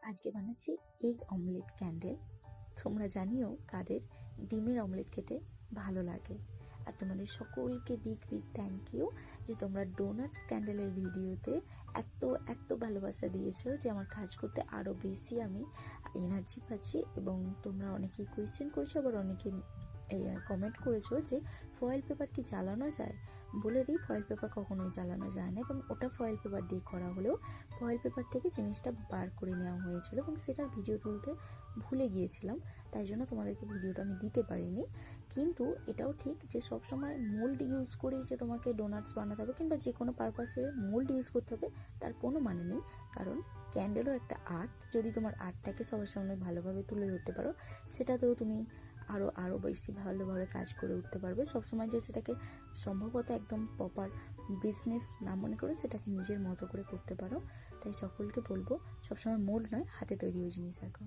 আজকে বানাচ্ছি egg omelette candle. তোমরা জানিও কাদের ডিমের অমলেট খেতে ভালো লাগে। আর তোমাদের সকলকে বিগ বিগ থ্যাংক ইউ যে তোমরা ডোনাটস ক্যান্ডেলের ভিডিওতে এত এত ভালোবাসা দিয়েছো যে আমার কাজ করতে আরও বেশি আমি এনার্জি পাচ্ছি। এবং তোমরা অনেকেই কোয়েশ্চেন করেছো, আবার অনেকে কমেন্ট করেছো যে ফয়েল পেপার কি জ্বালানো যায়। বলে দিই, ফয়েল পেপার কখনোই জ্বালানো যায় না, এবং ওটা ফয়েল পেপার দিয়ে করা হলেও ফয়েল পেপার থেকে জিনিসটা বার করে নেওয়া হয়েছিল এবং সেটার ভিডিও তুলতে ভুলে গিয়েছিলাম, তাই জন্য তোমাদেরকে ভিডিওটা আমি দিতে পারিনি। কিন্তু এটাও ঠিক যে সবসময় মোল্ড ইউজ করেই যে তোমাকে ডোনাটস বানাতে হবে কিংবা যে কোনো পারপাসে মোল্ড ইউজ করতে হবে তার কোনো মানে নেই, কারণ ক্যান্ডেলও একটা আর্ট। যদি তোমার আর্টটাকে সবার সামনে ভালোভাবে তুলে ধরতে পারো, সেটাতেও তুমি আরও বেশি ভালোভাবে কাজ করে উঠতে পারবে। সবসময় যে সেটাকে সম্ভবত একদম প্রপার বিজনেস না মনে করে সেটাকে নিজের মতো করে করতে পারো। তাই সকলকে বলবো সবসময় মোল্ড নয়, হাতে তৈরি ওই জিনিস রাখো।